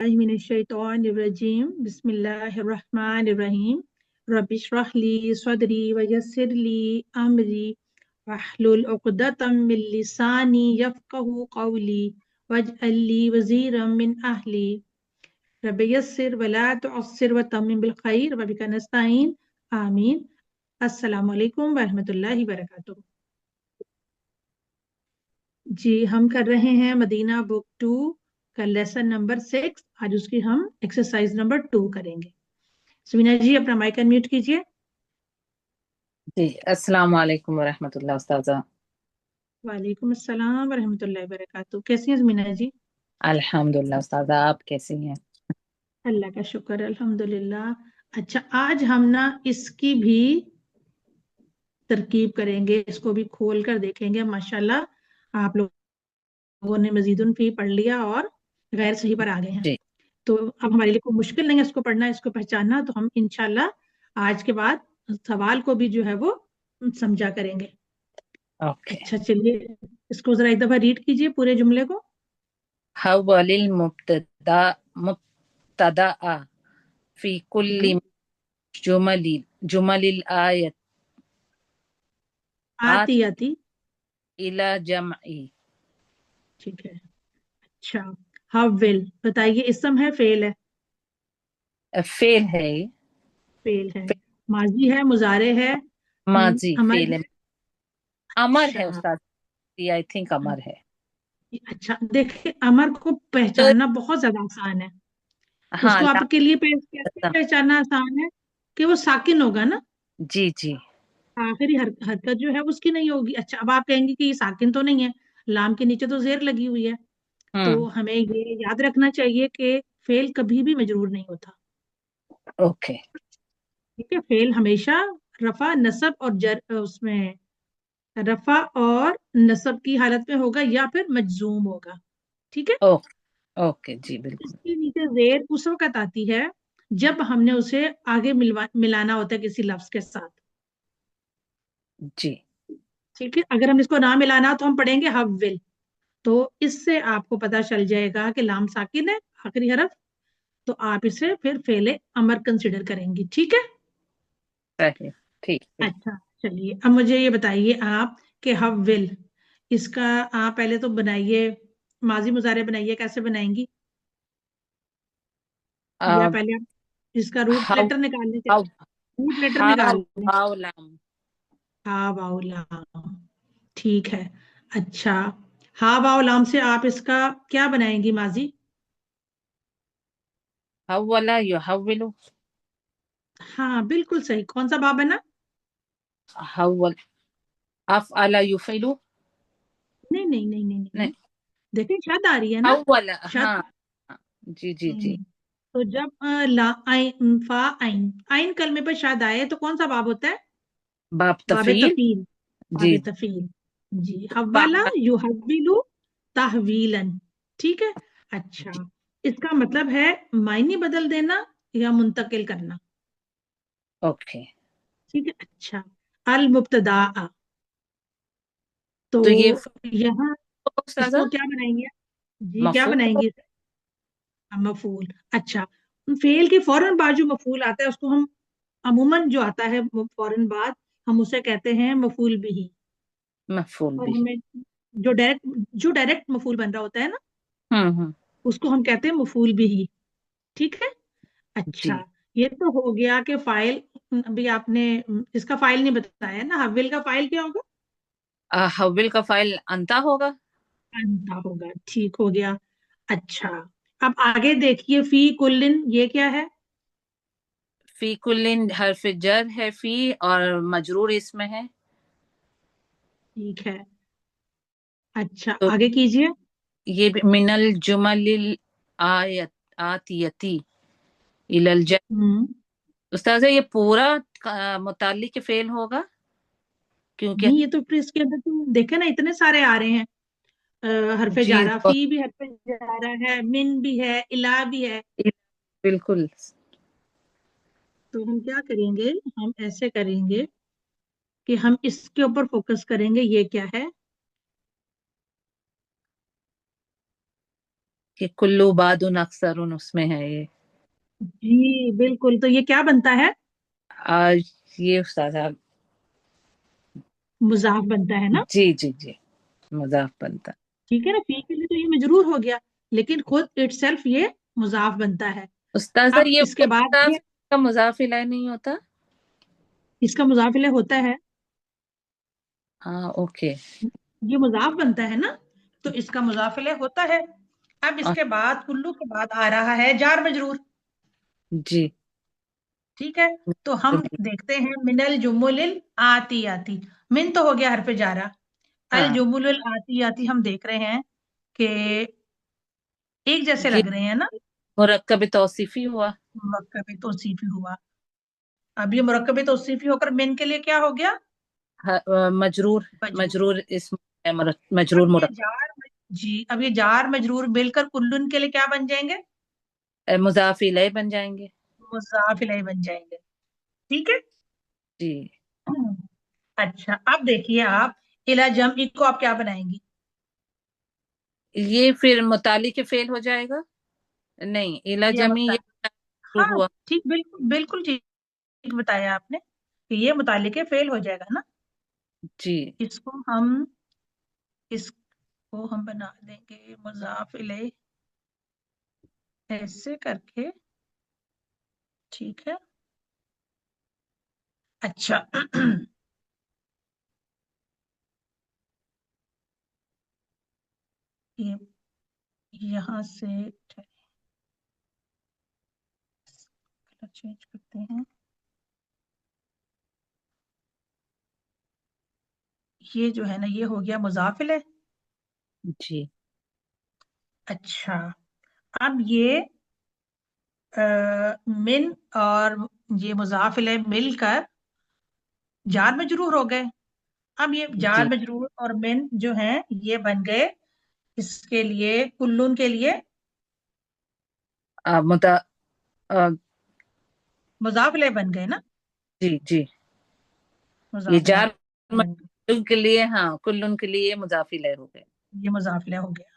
मिनश्शैतानिर्रजीम बिस्मिल्लाहिर्रहमानिर्रहीम रब्बिश्रह ली सदरी वयस्सिर ली अमरी वहलुल उक़दतम मिन लिसानी यफ़क़हू क़ौली वजअल ली वज़ीरम मिन अहली रब्बि यस्सिर वला तुअस्सिर वतम्मिम बिल खैर वबिका नस्तईन आमीन। अस्सलामु अलैकुम वरहमतुल्लाहि वबरकातुहू। जी हम कर रहे हैं मदीना बुक 2 का लेसन नंबर 6। आज उसकी हम एक्सरसाइज नंबर 2 करेंगे। समीना जी अपना माइक अनम्यूट कीजिए। जी अस्सलाम वालेकुम वरहमतुल्लाह उस्ताजा। वालेकुम अस्सलाम वरहमतुल्लाहि वबरकातुहू। कैसी हैं समीना जी? अल्हम्दुलिल्लाह उस्ताजा, आप कैसी हैं? अल्लाह का शुक्र अल्हम्दुलिल्लाह। अच्छा आज हम ना इसकी भी तरकीब करेंगे, इसको भी खोल कर देखेंगे। माशाल्लाह आप लोगों ने मजीदुन फी पढ़ लिया और गैर सही पर आ गए हैं, जी तो अब हमारे लिए कोई मुश्किल नहीं है इसको पढ़ना, इसको पहचानना। तो हम इंशाल्लाह आज के बाद सवाल को भी जो है वो समझा करेंगे। ओके। अच्छा चलिए इसको जरा एक दफा रीड कीजिए पूरे जुमले को। हव्वलिल मुब्तदा फी जी कुल्ली जुमलिल आयत आत आती आती इला जमई। ठीक है। अच्छा हव्विल बताइए, इसम है फेल है? फेल है ये। फेल है, माजी है, मुजारे है, माजी अमर फेल है। है। अमर है अच्छा उस्ताद, आई थिंक अमर है। अच्छा देखिए अमर को तो पहचानना बहुत ज्यादा आसान है। हाँ उसको आपके लिए कैसे लाम, पहचानना आसान है कि वो साकिन होगा ना, जी जी। आखिरी हरकत जो है उसकी नहीं होगी। अच्छा अब आप कहेंगे कि ये साकिन तो नहीं है, लाम के नीचे तो जेर लगी हुई है। तो हम्म। हमें ये याद रखना चाहिए कि फेल कभी भी मजरूर नहीं होता। ओके ठीक है, फेल हमेशा रफा नसब और जर उसमें रफा और नसब की हालत में होगा या फिर मजजूम होगा। ठीक है, ओ ओके जी बिल्कुल। इसके नीचे जेर उस वक्त आती है जब हमने उसे आगे मिलाना होता है किसी लफ्ज के साथ। जी ठीक है, अगर हम इसको ना मिलाना तो हम पढ़ेंगे हव्विल। तो इससे आपको पता चल जाएगा कि लाम साकिन है आखिरी हरफ, तो आप इसे फिर फेले अमर कंसिडर करेंगी। ठीक है। सही। ठीक ठीक। अच्छा चलिए अब मुझे ये बताइए आप कि हव्विल इसका आप पहले तो बनाइए, माजी मुजारे बनाइए, कैसे बनाएंगी? या अब पहले आप इसका रूट हाउ लेटर निकाल लें, हाउ रूट लेटर हाउ निकाल लें। हाउ लाम। हा वाओ लाम, ठीक है। अच्छा हा वाओ लाम से आप इसका क्या बनाएंगी माजी? हव्वला युहव्विलु। हाँ बिल्कुल सही, कौन सा बाब है ना? हव्वल अफअला युफिलु। नहीं नहीं नहीं नहीं नहीं, नहीं, नहीं। देखिए शद आ रही है ना, हव्वला शद। हाँ। जी जी नहीं जी। नहीं, तो जब ला आइन फा आइन आइन कलमे पर शद आए तो कौन सा बाब होता है? बाप बाबे तफील। तफील, जी बाबे तफील। जी हव्वाला बाबा। युहव्विलु तहवीलन। ठीक है। अच्छा जी इसका मतलब है मायने बदल देना या मुंतकिल करना। ओके। ठीक है। अच्छा अल मुब्तदा, तो तो ये यहाँ साजा इसको क्या बनाएंगे? जी क्या मफूल। बनाएंगे? मफूल। अच्छा फेल के फौरन बाद जो मफूल आता है उसको हम अमूमन जो आता है वो फौरन बाद हम उसे कहते हैं मफूल बिही। मफूल और भी। हमें जो डायरेक्ट मफूल बन रहा होता है ना हम्म। उसको हम कहते हैं मफूल बिही। ठीक है। जी अच्छा ये तो हो गया कि फाइल, अभी आपने इसका फाइल नहीं बताया ना, हविल का फाइल क्या होगा? हव्विल का फाइल अंता होगा। अंधा होगा, ठीक हो गया। अच्छा अब आगे देखिए फी कुल्लिन ये क्या है? फी कुल्लिन हर्फ जर है फी, और मजरूर इसमें है। ठीक है। अच्छा तो आगे कीजिए। ये भी मिनल जुमलिल आयत आतियती इलल जर। हम्म। उस्ताद ये पूरा मुतालिक फेल होगा क्योंकि नहीं ये तो फिर इसके अंदर तुम देखे ना इतने सारे आ रहे हैं। हरफे जी जारा, फी भी हरफे जारा है, मिन भी है, इला भी है। बिल्कुल। तो हम क्या करेंगे, हम ऐसे करेंगे कि हम इसके ऊपर फोकस करेंगे। ये क्या है? کہ کلو بادن اکثر اس میں ہے یہ. جی بالکل. تو یہ کیا بنتا ہے؟ یہ استاد مضاف بنتا ہے نا. جی جی جی مضاف بنتا. ٹھیک ہے نا. فی کے لیے تو یہ مجرور ہو گیا، لیکن خود اٹ سیلف یہ مضاف بنتا ہے. استاذ اب یہ اس کے بعد مضاف یہ کا مضاف الیہ نہیں ہوتا؟ اس کا مضاف الیہ ہوتا ہے. ہاں اوکے. یہ مضاف بنتا ہے نا، تو اس کا مضاف الیہ ہوتا ہے. اب اس کے بعد کلو کے بعد آ رہا ہے جار مجرور. جی ٹھیک ہے. تو ہم دیکھتے ہیں من الجمل آتی. من تو ہو گیا حرف جارہ. ہاں الجمل آتی ہم دیکھ رہے ہیں کہ ایک جیسے یہ لگ رہے ہیں نا. مرکب توصیفی ہوا. مرکب توصیفی ہوا. اب یہ مرکب توصیفی ہو کر من کے لیے کیا ہو گیا؟ مجرور. مجرور. مجرور اسم ہے، اب مجرور یہ مرکب. اب یہ جار مجرور مل کر کلن کے لیے کیا بن جائیں گے؟ مضاف الیہ بن جائیں گے. مضاف الیہ بن جائیں گے. ٹھیک ہے. جی اچھا اب دیکھیے آپ الی جمع کو آپ کیا بنائیں گی؟ یہ پھر متعلق فعل ہو جائے گا. نہیں الی یہ جمع مطلب یہ شروع ہاں ہوا. ٹھیک. بالکل بالکل ٹھیک بتایا آپ نے کہ یہ متعلق فعل ہو جائے گا نا. جی اس کو ہم بنا دیں گے مضاف الیہ ایسے کر کے. ٹھیک ہے. اچھا یہ یہاں سے چینج کرتے ہیں. یہ جو ہے نا یہ ہو گیا مضاف الیہ. جی اچھا اب یہ من اور یہ مضاف الیہ مل کر جار مجرور ہو گئے. اب یہ جار جی مجرور اور من جو ہیں یہ بن گئے اس کے لیے کلن کے لیے متا مضاف الیہ بن گئے نا. جی جی یہ مضاف جار الیہ بن گئے. مجرور کے لیے ہاں کلن کے لیے مضاف الیہ ہو گئے. یہ مضاف الیہ ہو گیا.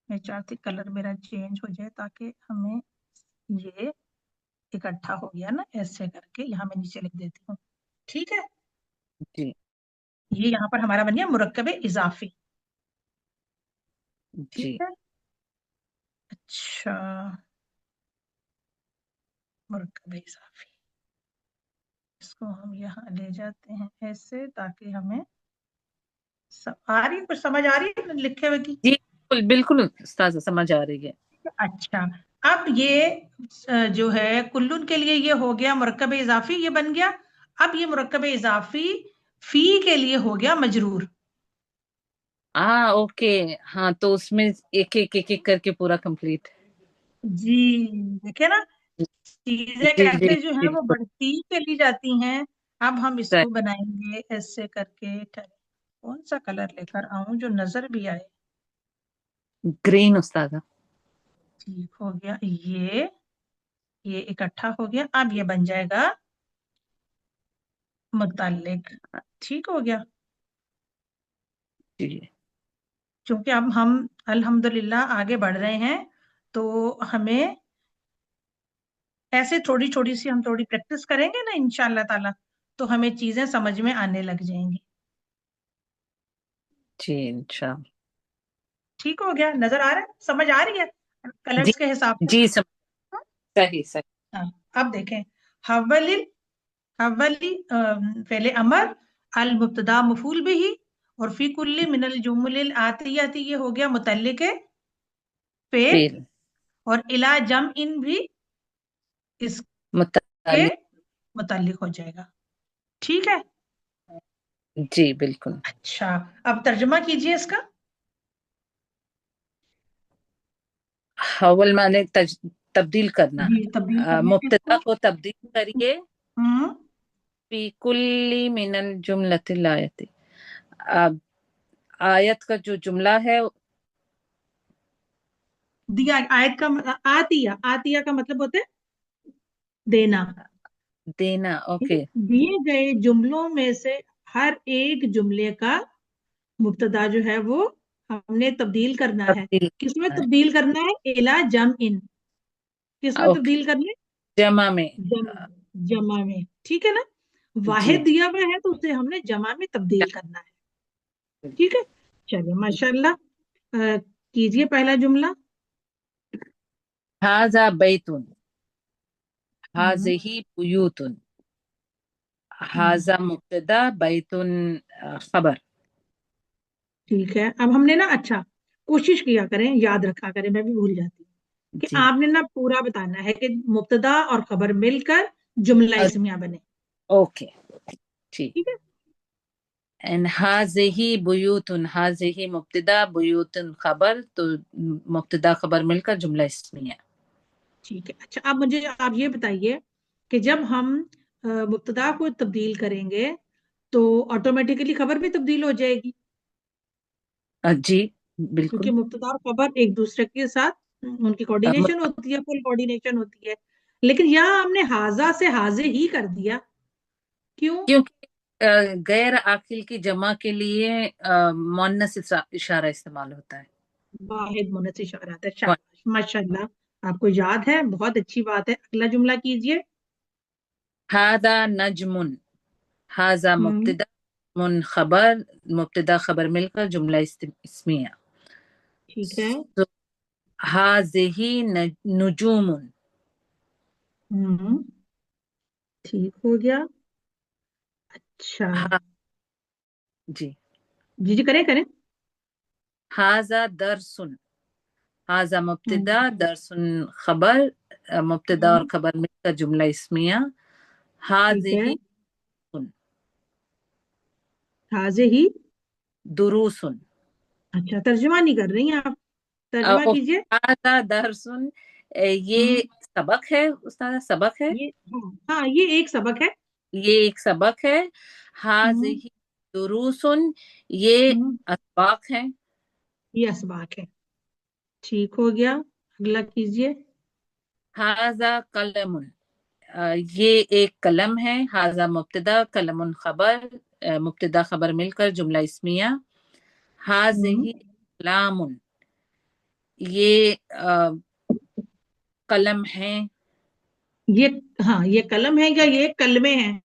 میں چاہتی کلر میرا چینج ہو جائے تاکہ ہمیں یہ اکٹھا ہو گیا نا. ایسے کر کے یہاں میں نیچے لکھ دیتی ہوں. ٹھیک ہے. جی یہ یہاں پر ہمارا بن گیا مرکب اضافی. ٹھیک جی ہے. اچھا مرکب اضافی اس کو ہم یہاں لے جاتے ہیں ایسے تاکہ ہمیں آ رہی کچھ سمجھ آ رہی ہے لکھے ہوئے کی؟ جی بالکل بالکل استاذ سمجھ آ رہی ہے. اچھا اب یہ جو ہے کلن کے لیے یہ ہو گیا مرکب اضافی. یہ بن گیا. اب یہ مرکب اضافی فی کے لیے ہو گیا مجرور. اوکے ہاں تو اس میں ایک ایک ایک ایک کر کے پورا کمپلیٹ. جی دیکھیں نا چیزیں جی جی کیسے جو ہیں وہ بالکل. بڑھتی چلی جاتی ہیں. اب ہم اس کو بنائیں گے ایسے کر کے. کون سا کلر لے کر آؤں جو نظر بھی آئے؟ گرین استاد. ٹھیک ہو گیا. یہ اکٹھا ہو گیا. اب یہ بن جائے گا متعلق. ٹھیک ہو گیا. جی چونکہ اب ہم الحمدللہ آگے بڑھ رہے ہیں تو ہمیں ایسے تھوڑی تھوڑی سی ہم تھوڑی پریکٹس کریں گے نا انشاءاللہ تعالی تو ہمیں چیزیں سمجھ میں آنے لگ جائیں گی. جی انشاءاللہ. ٹھیک ہو گیا. نظر آ رہا ہے؟ سمجھ آ رہی ہے جی کلرز کے حساب سے؟ جی صحیح صحیح. ہاں اب دیکھیں حولی فعل امر المبتدا مفعول به اور فی کل من الجمل الاتیہ یہ ہو گیا متعلق فعل فعل اور الی جمع بھی اس کے متعلق. متعلق ہو جائے گا. ٹھیک ہے. جی بالکل. اچھا اب ترجمہ کیجئے اس کا. حول معنی تبدیل کرنا. جی تبدیل کرنے کے اس مبتدا کو تبدیل کریے ہوں فی کل من الجملۃ الآیت. آیت کا جو جملہ ہے دیا. آیت کا آتیہ کا مطلب ہوتا ہے دینا. دینا. اوکے دیے گئے جملوں میں سے ہر ایک جملے کا مبتدا جو ہے وہ ہم نے تبدیل کرنا ہے. تبدیل کس میں کرنا تبدیل کرنا ہے؟ الا جم ان. کس ہے. میں اوکے. تبدیل کرنا ہے؟ جمع میں. جمع. جمع میں. ٹھیک ہے نا. جی واحد جی. دیا ہوا ہے تو اسے ہم نے جمع میں تبدیل کرنا ہے. ٹھیک ہے. چلیے ماشاء اللہ. کیجئے پہلا جملہ. هذا بيت. ہم، هذه بيوت. ہم، هذا مبتدا بيت خبر. ٹھیک ہے. اب ہم نے نا اچھا کوشش کیا کریں، یاد رکھا کریں، میں بھی بھول جاتی ہوں کہ جی. آپ نے نا پورا بتانا ہے کہ مبتدا اور خبر مل کر جملہ اسمیہ بنے. اوکے. ٹھیک. ٹھیک ہے. ان هذه بيوت. هذه مبتدا بيوت خبر، تو مبتدا خبر مل کر جملہ اسمیہ. ٹھیک ہے. اچھا اب مجھے آپ یہ بتائیے کہ جب ہم مبتدا کو تبدیل کریں گے تو آٹومیٹیکلی خبر بھی تبدیل ہو جائے گی، جی بالکل. کیونکہ مبتدا اور خبر ایک دوسرے کے ساتھ ان کی کوارڈینیشن ہوتی ہے، فل کوارڈینیشن ہوتی ہے. لیکن یہاں ہم نے حاضہ سے حاضے ہی کر دیا. کیوں؟ کیونکہ غیر عاقل کی جمع کے لیے مؤنث اشارہ استعمال ہوتا ہے. واحد مونس اشارہ ہے. شاباش ماشاء اللہ، آپ کو یاد ہے، بہت اچھی بات ہے. اگلا جملہ کیجئے. هذا نجم. هذا ہم، مبتدا من خبر، مبتدا خبر مل کر جملہ اسمیہ. ٹھیک ہے. هذه نجوم. ہم، ٹھیک ہو گیا. اچھا جی. جی جی کریں کریں. هذا درس. هذا ہم، مبتدا درس خبر، مبتدا اور ہم، خبر مل کر جملہ اسمیہ. ٹھیک ہے. هذه حاضر ہی. دروس. اچھا ترجمہ نہیں کر رہی ہیں آپ، ترجمہ کیجئے. هذا درس. یہ ہم، سبق ہے استاد، سبق ہے. یہ ہاں ہاں یہ ایک سبق ہے. یہ ایک سبق ہے. ہم، هذه دروس. یہ ہم، اسباق ہیں. یہ اسباق ہے. ٹھیک ہو گیا. اگلا کیجئے. هذا قلم. یہ ایک قلم ہے. هذا مبتدا قلم خبر، مبتدا خبر مل کر جملہ اسمیہ. ہم، هذه کلام. یہ قلم ہیں. یہ ہاں یہ قلم ہے یا یہ کلمے ہیں؟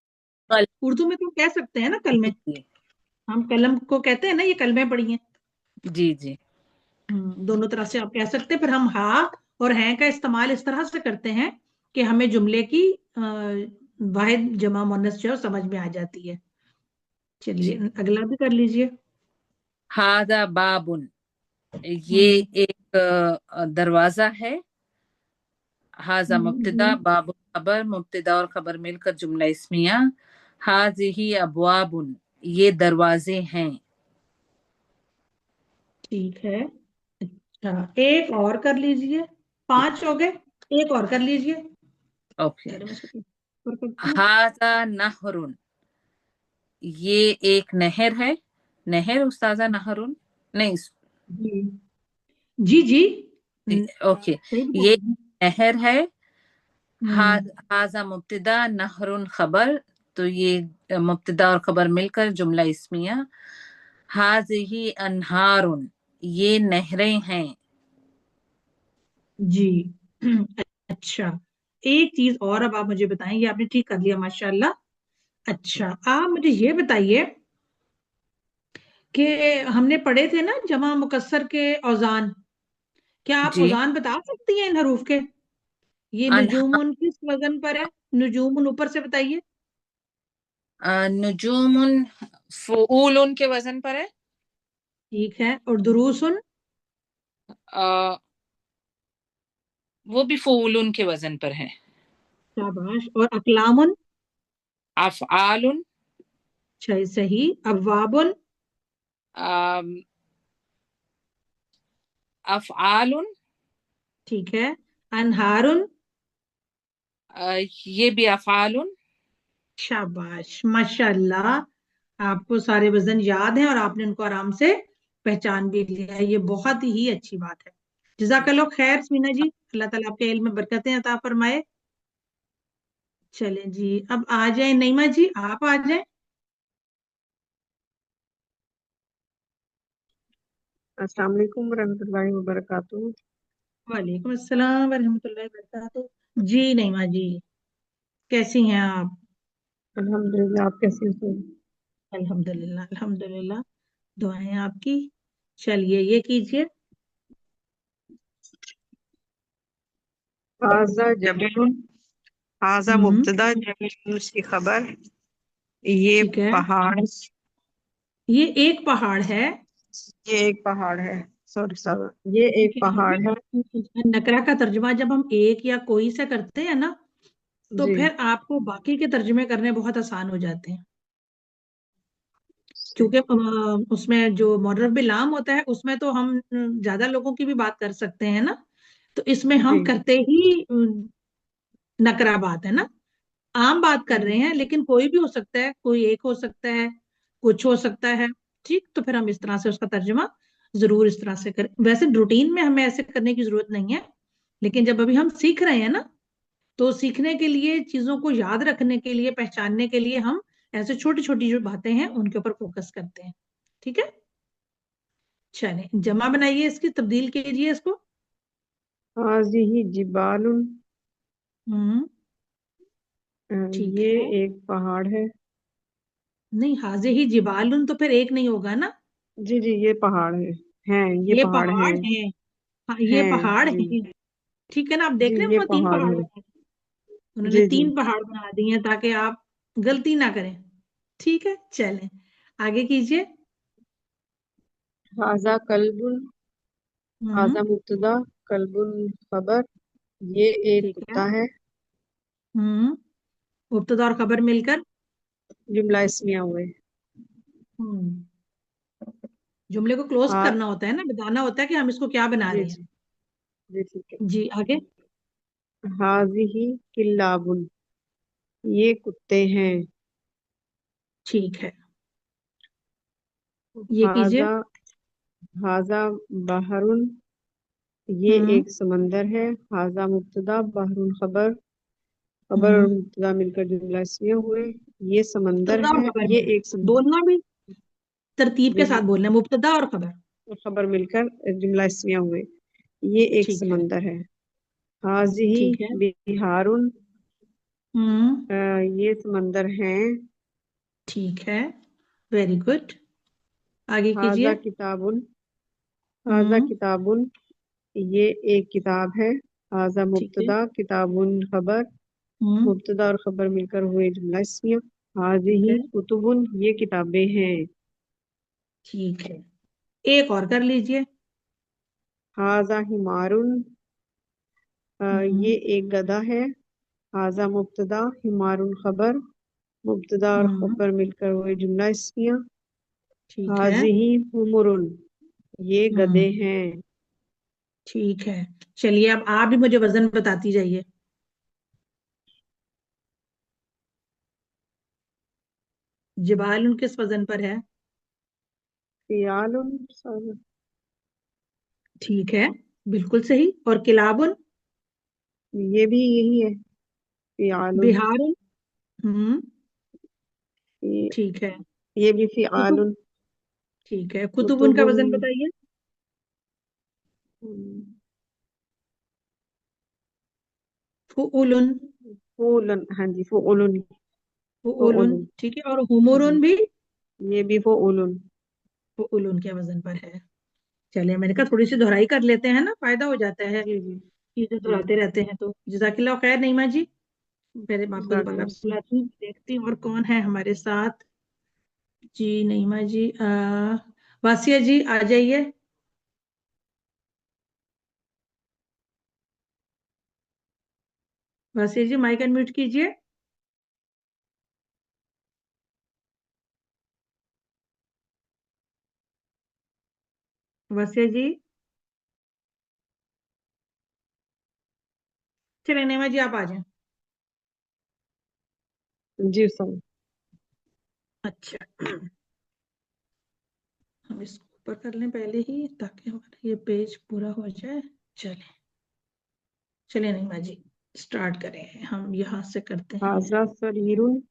قلم. اردو میں تو کہہ سکتے ہیں نا کلمے. جی ہم قلم کو کہتے ہیں نا یہ کلمیں پڑھی ہیں. جی جی. دونوں طرح سے آپ کہہ سکتے ہیں. پھر ہم ہاں اور ہیں کا استعمال اس طرح سے کرتے ہیں کہ ہمیں جملے کی واحد جمع مونس جو ہے سمجھ میں آ جاتی ہے. چلیے ٹھیک. اگلا بھی کر لیجئے. هذا باب. یہ ہم، ایک دروازہ ہے. هذا جی مبتدا باب خبر، مبتدا اور خبر مل کر جملہ اسمیہ. هذه ابواب. یہ دروازے ہیں. ٹھیک ہے. اچھا ایک اور کر لیجئے. 5 ہو گئے. ایک اور کر لیجئے. اوکے. ذرا میں اس کو اوپر کرتی ہوں. هذا نہر. یہ ایک نہر ہے. نہر استاذہ نہر نہیں. جی جی جی. اوکے. صحیح بتا یہ رہی ہیں. نہر ہے. ہم، هذا مبتدا نہر خبر، تو یہ مبتدا اور خبر مل کر جملہ اسمیہ. هذه انہار. یہ نہریں ہیں. جی اچھا ایک چیز اور اب آپ مجھے بتائیں. یہ آپ نے ٹھیک کر لیا ماشاء اللہ. اچھا آپ مجھے یہ بتائیے کہ ہم نے پڑھے تھے نا جمع مکسر کے اوزان. کیا آپ جی. اوزان بتا سکتی ہیں ان حروف کے؟ یہ انہار. نجوم کس وزن پر ہے؟ نجوم اوپر سے بتائیے. نجوم فعول کے وزن پر ہے. ٹھیک ہے. اور دروسن؟ وہ بھی فعول کے وزن پر ہے. شاباش. اور اقلامن؟ افعال. صحیح. ابوابن؟ آم، افعال. ٹھیک ہے. انہارن؟ یہ بھی افعال. شاباش ماشاء اللہ. آپ کو سارے وزن یاد ہیں اور آپ نے ان کو آرام سے پہچان بھی لیا ہے. یہ بہت ہی اچھی بات ہے. جزاک اللہ خیر سمینا جی. اللہ تعالیٰ آپ کے علم میں برکتیں عطا فرمائے. چلیں جی اب آ جائیں نعیمہ جی، آپ آ جائیں. السلام علیکم ورحمۃ اللہ وبرکاتہ۔ वालेकुम अस्सलाम वरहमतुल्लाहि वबरकातुह। जी नईमा जी, कैसी हैं आप? الحمدللہ، آپ کیسے ہیں؟ अल्हम्दुलिल्लाह अल्हम्दुलिल्लाह, दुआएं आपकी। चलिए ये कीजिए। हाजा जबल، हाजा हम्म मुब्तदा जबल उसकी खबर। ये ठीक है, पहाड़, ये एक पहाड़ है। ये एक पहाड़ है। सॉरी सॉरी, ये एक ठीक है, पहाड़ है। नकरा का तर्जुमा जब हम एक या कोई से करते हैं ना, तो जी फिर आपको बाकी के तर्जुमे करने बहुत आसान हो जाते हैं, क्योंकि उसमें जो मुअर्रफ बिलाम होता है उसमें तो हम ज्यादा लोगों की भी बात कर सकते हैं ना, तो इसमें जी हम करते ही नकरा बात है ना, आम बात कर रहे जी हैं, लेकिन कोई भी हो सकता है, कोई एक हो सकता है, कुछ हो सकता है। ठीक, तो फिर हम इस तरह से उसका तर्जुमा जरूर इस तरह से करें। वैसे रूटीन में हमें ऐसे करने की जरूरत नहीं है, लेकिन जब अभी हम सीख रहे हैं ना, तो सीखने के लिए, चीजों को याद रखने के लिए, पहचानने के लिए हम ऐसे छोटी छोटी जो बातें हैं उनके ऊपर फोकस करते हैं। ठीक है, चलें जमा बनाइए, इसकी तब्दील कीजिए इसको। हाजिही जिबालुन, हम्म ठीक ये है। एक पहाड़ है। नहीं, हाजे ही जिबालुन तो फिर एक नहीं होगा ना, जी जी, ये पहाड़ है, हैं ये ये पहाड़ पहाड़ हैं। है। हाँ, ये हैं पहाड़ जी है। ठीक है ना, आप जी, देख रहे हैं ये उन्होंने तीन पहाड़ पहाड़ है। बनाए, उन्होंने जी जी। 3 पहाड़ बना दिए हैं ताकि आप गलती ना करें। ठीक है, चलें आगे कीजिए। हाजा कल्बुन, हम्म हाजा मुब्तदा, कल्बुन खबर। ये एक ठीक है। कुत्ता है। हम्म मुब्तदा और खबर मिलकर जुमला इसमिया हुए। हम्म जुमले को क्लोज हाँ करना होता है ना, बताना होता है कि हम इसको क्या बना जी रहे हैं। जी जी, ठीक है। जी आगे। हाजिही किल्लाबुन, ये कुत्ते हैं। ठीक है, ये कीजिए। हाजा, हाजा बहरुन, ये हम्म एक समंदर है। हाजा मुब्तदा, बहरुन खबर। खबर और हम्म मुब्तदा मिलकर जुमला इसमिया हुए। ये समंदर मुब्तदा और है, खबर ये मिल एक बोलना भी तरतीब जी के जी, साथ बोलना है, मुब्तदा और खबर। और खबर मिलकर जुमला इसमिया हुए। ये एक ठीक है। समंदर है। हाजिही ठीक है। बिहारुन, हम्म ये समंदर हैं। ठीक है, वेरी गुड, आगे हाजा कीजिए। किताबुन, हाजा हम्म किताबुन, ये एक किताब है। हाजा ठीक है। मुब्तदा, किताबुन खबर। हम्म मुब्तदा और खबर मिलकर हुए जुमला इसमिया। ठीक हाजिही है। कुतुबुन, ये किताबें हैं। ठीक है, एक और कर लीजिए। हाजा हिमारुन, ये हम्म एक गधा है। हाजा मुब्तदा, हिमारुन खबर। मुब्तदा और हम्म खबर मिलकर हुए जुमला इसमिया। ठीक है। हाजिही हुमुरुन, ये गधे हम्म हैं। ठीक है, चलिए अब आप भी मुझे वजन बताती जाइए। जिबाल किस वजन पर है? फियालुन, ठीक है, बिल्कुल सही। और किलाबुन? ये भी यही है, फियालुन। बिहारुन? हम्म ये, ठीक है। ये भी कुतुब? फियालुन। ठीक है, कुतुबुन का कुतुबुन, वजन बताइए। फुउलुन? फूलन, हाँ जी फूलन। फुउलुन फूलन ठीक है, और जी, हुमुरुन भी ये भी फूलन। फुउलुन के वजन पर है। चलिए, मैंने कहा थोड़ी सी दोहराई कर लेते हैं ना, फायदा हो जाता है, जी जी चीजें जी। दोहराते रहते हैं तो। जजाकिल्लाह खैर नईमा जी, पहले मैं आपको दोबारा जज़ाकल्लाह। बुलाती हूँ, देखती हूँ और कौन है हमारे साथ। जी नईमा जी, वासिया जी आ जाइए। वासिया जी माइक अनम्यूट कीजिए। वासिया जी, चलिए नईमा जी आप आ जाएं। जी सर। अच्छा, हम इसको ऊपर कर लें पहले ही, ताकि हमारा ये पेज पूरा हो जाए। चलिए, चलिए नईमा जी स्टार्ट करें, हम यहाँ से करते हैं। हाजा सरीरुन,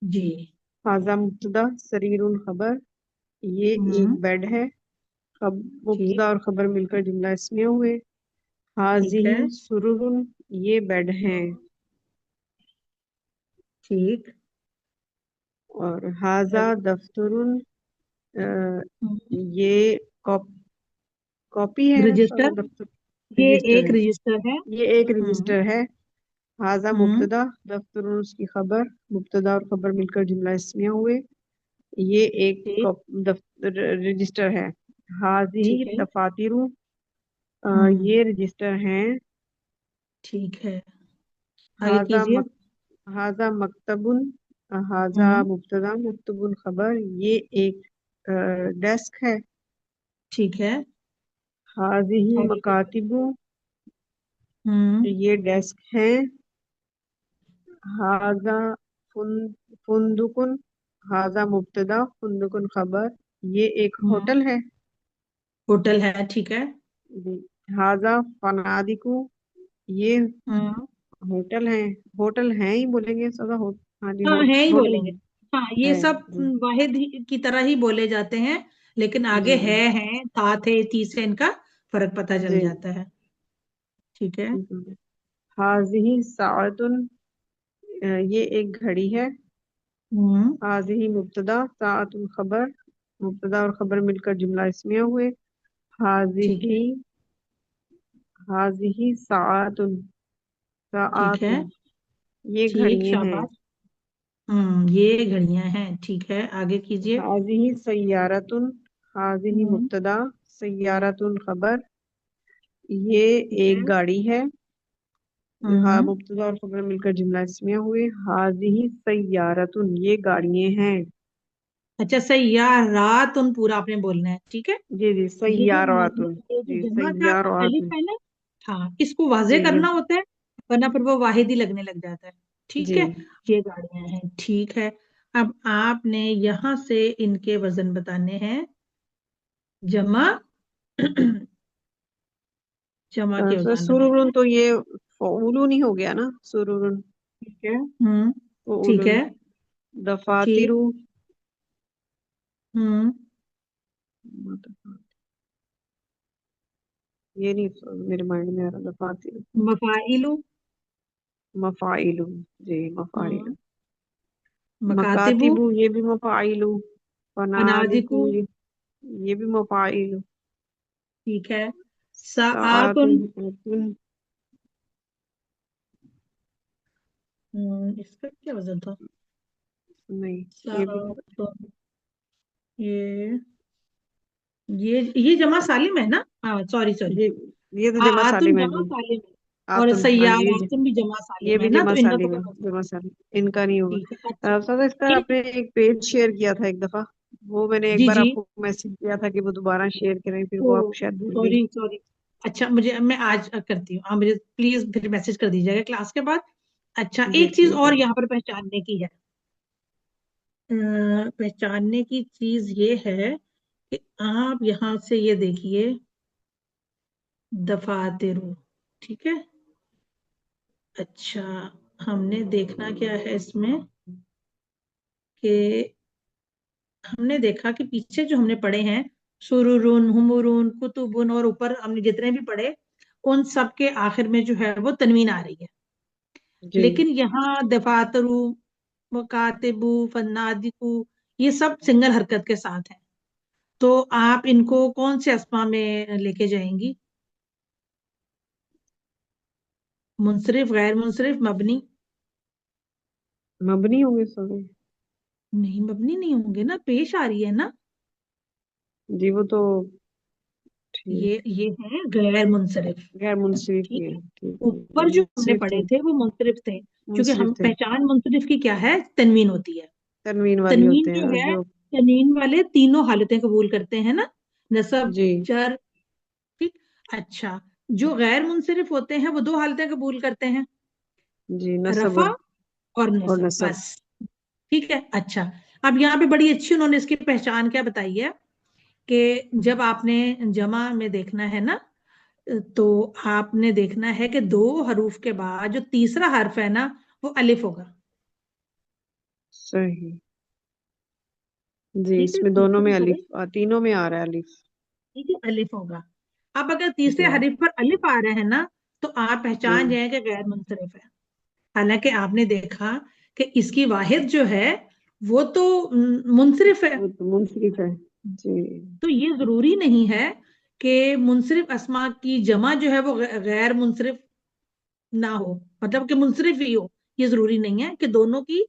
जी। हाजा मुब्तदा, सरीरुन खबर। ये हम्म एक बेड है। مبتدا اور خبر مل کر جملہ اسمیہ ہوئے. ٹھیک حاضی ہے سرر، یہ بیڈ ہیں. ٹھیک. اور حاضہ دفتر، یہ کاپی ہے. رجسٹر، دفتر یہ رجسٹر ایک ہے. رجسٹر ہے. یہ ایک رجسٹر ہے. حاضہ ہوں مبتدا، دفتر اس کی خبر، مبتدا اور خبر مل کر جملہ اسمیہ ہوئے. یہ ایک ٹھیک رجسٹر ہے. حاضی ٹھیک ہے. دفاتر، ہوں یہ رجسٹر ہیں. ٹھیک ہے. آگے حاضہ کیجیے. حاضہ مکتب، حاضہ ہوں مبتدا مکتب خبر، یہ ایک ڈیسک ہے. ٹھیک ہے. حاضی آگے کیجیے. مکاتب، ہوں یہ ڈیسک ہے. حاضہ فندقن، حاضہ مبتدا فندقن خبر، یہ ایک ہوں ہوٹل ہے. ہوٹل ہے. ٹھیک ہے. جی. حاضہ فنادق، یہ ہوں ہوٹل ہیں. ہوٹل ہیں ہی بولیں گے سدا. ہاں جی، ہاں ہے ہی ہوٹل بولیں گے. ہاں یہ ہے. سب جی واحد کی طرح ہی بولے جاتے ہیں، لیکن آگے جی ہیں تھا تھے تیس سے ان کا فرق پتہ چل جی. جاتا ہے. ٹھیک ہے. حاضی ساعتن، یہ ایک گھڑی ہے. ہوں حاضی مبتدا ساعت خبر، مبتدا اور خبر مل کر جملہ اسمیہ ہوئے. حاضی ٹھیک ہے. حاضی ساعت ٹھیک ساعت، ہے. یہ ٹھیک. گھڑیاں ہیں. شاباش. یہ گھڑیاں ہیں. ٹھیک ہے. آگے کیجیے. حاضی سیارت، حاضی ہوں مبتدا سیارت خبر، یہ ٹھیک ہے. ایک گاڑی ہے. ہاں، ہوں مبتدا اور خبر مل کر جملہ اسمیہ ہوئے. حاضی سیارت، یہ گاڑیاں ہیں. اچھا سیارات پورا آپ نے بولنا ہے. ٹھیک ہے. جی جی یہ جو سیارات. یہ جو جی جمع کا سیارات. الف ہے نا، ہاں اس کو واضح جی جی کرنا ہوتا ہے، ورنہ پھر وہ واحد ہی لگنے لگ جاتا ہے. ٹھیک جی. ہے. یہ گاڑیاں ہیں. ٹھیک ہے. اب آپ نے یہاں سے ان کے وزن بتانے ہیں. جمع جمع کے اوزان بتانے سرورن ہیں. تو یہ فعولون ہی ہو گیا نا. سرورن ٹھیک ہے. ٹھیک فعولن. ہے. ٹھیک. دفاتر، ہوں یہ نہیں میرے مائنڈ میں آ رہا. دفاتر مفاعل. مفاعل. جی مفاعل. مکاتب. مکاتب، یہ بھی مفاعل. فنادق، فنادق. یہ بھی مفاعل. ٹھیک ہے. ساعات. ساعات، اس کا کیا وزن تھا؟ نہیں یہ بھی ساعات. یہ جمع سالم ہے نا؟ ہاں سوری سوری. جی. یہ تو جمع آتن سالم ہے. جمع جی سالم ہے، اور آتن، ہاں جی سیاراتن بھی جمع یہ سالم ہے بھی نا، جمع تو ان کا تو سالم ہے. کوئی مسئلہ جمع نہیں. سالم ان کا نہیں ہوگا. ٹھیک ہے. اچھا سادہ اس کا آپ نے ایک پیج شیئر کیا تھا ایک دفعہ، وہ میں نے ایک جی بار جی. آپ کو میسج کیا تھا کہ وہ دوبارہ شیئر کریں، پھر وہ آپ شاید بھول گئی. Sorry sorry. اچھا میں آج کرتی ہوں. آپ مجھے پلیز پھر میسج کر دیجیے گا کلاس کے بعد. اچھا جی ایک چیز ٹھیک ہے. اور یہاں پر پہچاننے کی ہے. پہچاننے کی چیز یہ ہے کہ آپ یہاں سے یہ دیکھیے دفاتر. ٹھیک ہے. اچھا ہم نے دیکھنا کیا ہے اس میں کہ ہم نے دیکھا کہ پیچھے جو ہم نے پڑھے ہیں سرورون، ہمورون، کتبون، اور اوپر ہم نے جتنے بھی پڑھے ان سب کے آخر میں جو ہے وہ تنوین آ رہی ہے. جی. لیکن یہاں دفاترو، مکاتبو، فنادقو یہ سب سنگل حرکت کے ساتھ ہیں. تو آپ ان کو کون سے اسما میں لے کے جائیں گی؟ منصرف، غیر منصرف، مبنی؟ مبنی ہوں گے سارے. نہیں مبنی نہیں ہوں گے نا، پیش آ رہی ہے نا. جی وہ تو ٹھیک. یہ ہے غیر منصرف. غیر منصرف ٹھیک ہی ہے. ہے. ٹھیک ہے. اوپر یہ جو ہم نے منصرف پڑھے تھے. تھے وہ منصرف تھے، کیونکہ ہم منصرف تھے. پہچان منصرف کی کیا ہے؟ تنوین ہوتی ہے. تنوین والی تنوین ہوتے ہیں، جو اور ہے، جو تنوین والے تینوں حالتیں قبول کرتے ہیں نا، نصب، جی جر. ٹھیک. اچھا جو غیر منصرف ہوتے ہیں وہ دو حالتیں قبول کرتے ہیں، جی نصب رفع اور نصب. نصب. بس ٹھیک ہے. اچھا اب یہاں پہ بڑی اچھی انہوں نے اس کی پہچان کیا بتائی ہے کہ جب آپ نے جمع میں دیکھنا ہے نا، تو آپ نے دیکھنا ہے کہ دو حروف کے بعد جو تیسرا حرف ہے نا وہ الف ہوگا. صحیح. جی ٹھیک اس ہے. میں دونوں تیسرا میں حرف الف، تینوں میں آ رہا ہے الف. ठीक है, अलिफ होगा। अब अगर तीसरे जी हरीफ पर अलिफ आ रहे हैं ना, तो आप पहचान जी। जाए कि गैर मुंसरिफ है। हालांकि आपने देखा कि इसकी वाहिद जो है वो तो मुंसरिफ है। वो तो मुंसरिफ है। जी तो ये जरूरी नहीं है कि मुंसरिफ अस्मा की जमा जो है वो गैर मुंसरिफ ना हो, मतलब कि मुंसरिफ ही हो। ये जरूरी नहीं है कि दोनों की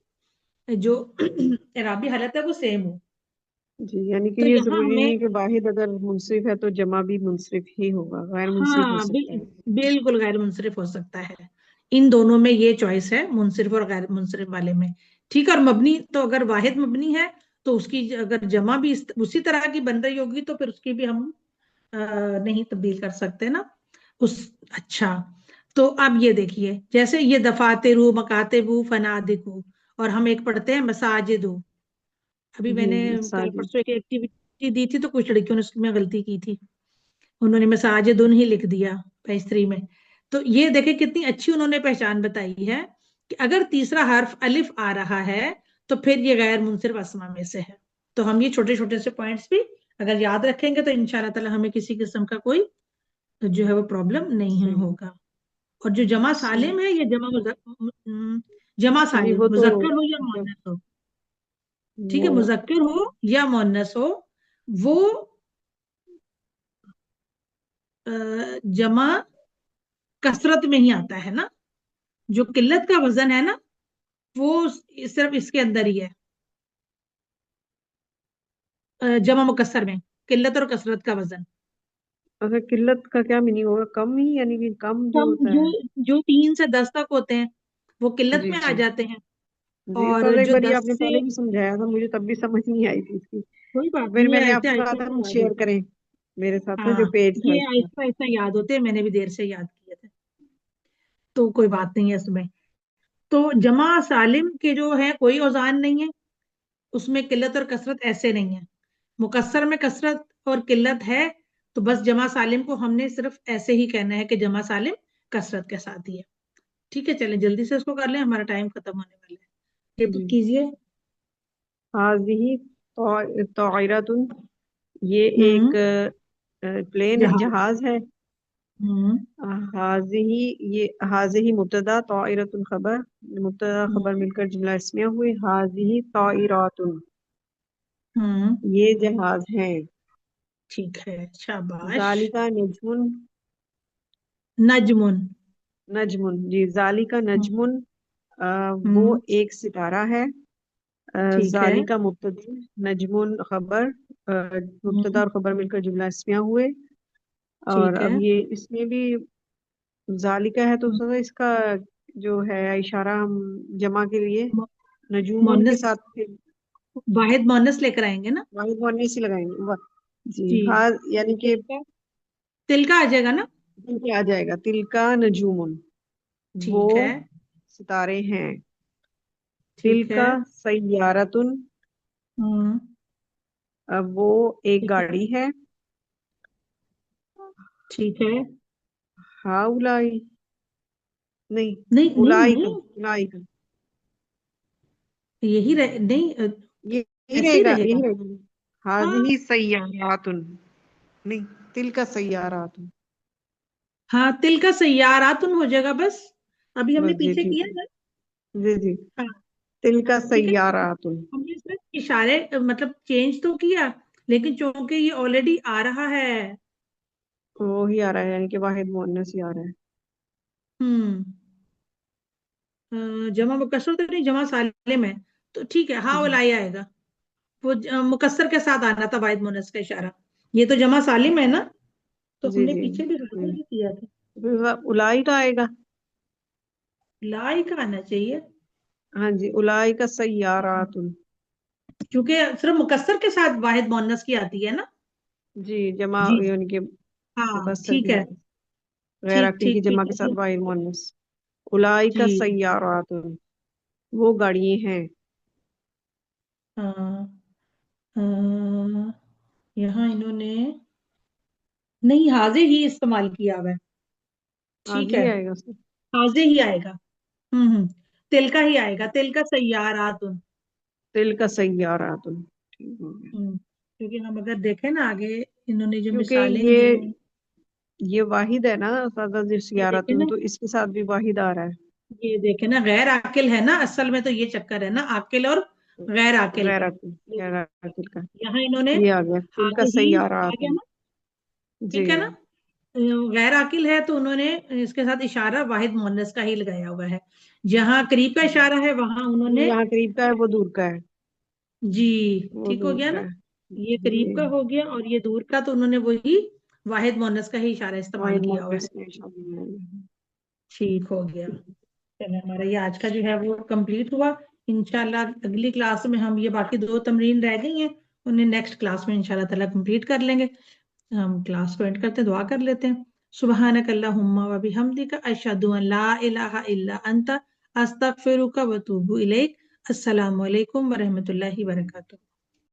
जो इराबी हालत है वो सेम हो। जी, यानी कि तो ये यहाँ जरूरी हमें, नहीं कि वाहिद अगर मुंसरिफ है तो जमा भी मुंसरिफ ही होगा, गैर मुंसरिफ हो हाँ सकता है। बिल्कुल गैर मुंसरिफ हो सकता है। इन दोनों में ये चॉइस है, मुंसरिफ और गैर मुंसरिफ वाले में। ठीक है, और मबनी तो अगर वाहिद मबनी है तो उसकी अगर जमा भी उसी तरह की बन रही होगी तो फिर उसकी भी हम नहीं तब्दील कर सकते ना उस। अच्छा, तो अब ये देखिए, जैसे ये दफाते रू मकाते बू फनादिकू, और हम एक पढ़ते हैं मसाजिदू। अभी जी मैंने कल साजिद। परसों एक एक्टिविटी दी थी तो कुछ लड़कियों ने उसमें गलती की थी, उन्होंने मसाजिदुन ही लिख दिया पेस्ट्री में। तो ये देखे कितनी अच्छी उन्होंने पहचान बताई है कि अगर तीसरा हर्फ अलिफ आ रहा है तो फिर ये गैर मुनसिफ अस्मा में से है। तो हम ये छोटे छोटे से पॉइंट्स भी अगर याद रखेंगे तो इंशाल्लाह ताला हमें किसी किस्म का कोई जो है वो प्रॉब्लम नहीं सही होगा। और जो जमा सही। सालिम है ये जमा जी सालिम वो तो मुजक्कर हो या मतलब मुअन्नस हो, ठीक है, वो मुजक्कर हो या मुअन्नस हो, वो जमा कसरत में ही आता है ना। जो किल्लत का वजन है ना वो सिर्फ इसके अंदर ही है, जमा मुकस्सर में, किल्लत और कसरत का वजन। अगर किल्लत का क्या मीनिंग होगा, कम ही, यानी कि कम जो कम, होता जो है। जो 3 से 10 तक होते हैं वो किल्लत जी में आ जी जाते हैं। जी, और कल एक जो बार ये 10 आपने से, पहले भी समझाया था, मुझे तब भी समझ नहीं आई थी इसकी। कोई बात फिर नहीं है, मैंने ऐसे आपको कहा आहिस्ता था आहिस्ता हम याद शेयर होते हैं। करें मेरे साथ में जो हाँ, पेज था ये उसका। आहिस्ता आहिस्ता याद होते हैं, मैंने भी देर से याद किए थे। तो कोई बात नहीं है इसमें। तो जमा सालिम के जो है कोई औजान नहीं है, उसमें किल्लत और कसरत ऐसे नहीं है। मुकस्सर में कसरत और किल्लत है, तो बस जमा सालिम को हमने सिर्फ ऐसे ही कहना है कि जमा सालिम कसरत के साथ ही है। ठीक है, चले जल्दी से इसको कर लें, हमारा टाइम खत्म होने वाला है। ये जी। कीजिए। हाजिही तौइरतुन, ये एक हम्म। प्लेन है, जहाज। जहाज है। हम्म। हाजिही, ये हाजिही मुब्तदा, तौइरतुन खबर, मुब्तदा खबर हम्म। मिलकर जुमला इसमिया हुए। हाजिही तौइरतुन, हम्म। ये जहाज हैं। ठीक है, शाबाश। जालिका नजमुन, नजमुन। नजमुन जी, जालिका हम्म। नजमुन, वो हम्म। एक सितारा है। ठीक है। जालिका मुब्तदा, नजमुन खबर, मुब्तदा हम्म। और खबर मिलकर जुमला इसमिया हुए। और ठीक है। अब ये इसमें भी जालिका है तो हम्म। उसका इसका जो है इशारा हम जमा के लिए नजूमुन के मोनस, साथ फिर वाहिद मोनस लेकर आएंगे ना। वाहिद मोनिस ही लगाएंगे। जी जी। हाँ, यानी कि तिल का, तिल का आ जाएगा ना। तिल के आ जाएगा, तिलका नजूमुन, वो ठीक है। सितारे हैं। ठीक है। तिलका सैयारतुन, हम्म। अब वो एक ठीक है। गाड़ी है। ठीक है। हाँ उलाई, नहीं, नहीं नहीं उलाई का, नहीं, उलाई का, यही रहे नहीं, ये यही ऐसे ही रहेगा, रहेगा। यही रहेगा। हाँ हाजिही सैयारातुन, नहीं, तिलका सैयारातुन। हाँ, तिल का सैयारातुन हो जाएगा बस। अभी हमने बस जी पीछे ठीक किया है। ना। जी जी, हाँ, तिलका ठीक है। सैयारातुन। हमने सिर्फ इशारे मतलब चेंज तो किया, लेकिन चूंकि ये ऑलरेडी आ रहा है। वो ही आ रहा है, यानी कि वाहिद मुअन्नस ही आ रहा है। हम्म। जमा मुकस्सर तो नहीं, जमा सालिम है। तो ठीक है, हाँ जी वाला आएगा। वो मुकस्सर के साथ आना था वाहिद मुअन्नस का इशारा। ये तो जमा सालिम है ना, तो जी हमने जी। पीछे भी जिक्र ही किया था। उलाई का आएगा। लाई का आना चाहिए। हाँ जी, उलाई का सैयारातुन। क्योंकि सिर्फ मुकस्सर के साथ वाहिद मुअन्नस की आती है ना। जी, जमा जी। यानी कि हाँ मुकस्सर ठीक के है। साथ, गैर ठीक अक्ल की ठीक जमा ठीक के है। साथ वाहिद मुअन्नस। उलाई का जी। सैयारातुन, वो गाड़ियां हैं। हाँ। यहाँ इन्होंने नहीं, हाजे ही इस्तेमाल किया हुआ है। आज ठीक है, ही आएगा सर। हाजे ही आएगा। हम्म। तिल का ही आएगा, तिल का सैयारातुन। तिल का सैयारातुन, ठीक हो गया। क्योंकि हम अगर देखें ना आगे انہوں نے جو کیونکہ مثالیں دی ہیں یہ واحد ہے نا اساتذہ یہ دیکھیں سیارتن، نا، تو اس کے ساتھ بھی واحد آ رہا یہ دیکھیں نا، غیر عاقل ہے نا، اصل میں تو یہ چکر ہے نا، عاقل اور ہے، غیر عاقل غیر کا۔ عقل، غیر عقل کا یہاں انہوں نے یہ آ گیا، ان کا حاضی سیارہ آ آتا گیا ہے۔ نا، جی ٹھیک ہے نا، غیر عاقل ہے تو انہوں نے اس کے ساتھ اشارہ واحد مؤنث کا ہی لگایا ہوا ہے، جہاں قریب کا اشارہ ہے وہاں انہوں نے، یہاں قریب کا ہے، وہ دور کا ہے، جی وہ ٹھیک ہو دور گیا کا نا، ہے۔ یہ قریب جی کا ہو گیا اور یہ دور کا، تو انہوں نے وہی واحد مؤنث کا ہی اشارہ استعمال واحد کیا ہوا ہے۔ مؤنث میں شامل ہے۔ ٹھیک ہو گیا، چلے ہمارا یہ آج کا جو ہے وہ کمپلیٹ ہوا۔ انشاءاللہ اگلی کلاس میں ہم یہ باقی 2 تمرین رہ گئی ہیں، انہیں نیکسٹ کلاس میں انشاءاللہ تعالیٰ کمپلیٹ کر لیں گے۔ ہم کلاس کو اینڈ کرتے ہیں، دعا کر لیتے ہیں۔ سبحانک اللہم و بحمدک، اشہد ان لا الہ الا انت، استغفرک و اتوب الیک۔ السلام علیکم ورحمۃ اللہ وبرکاتہ۔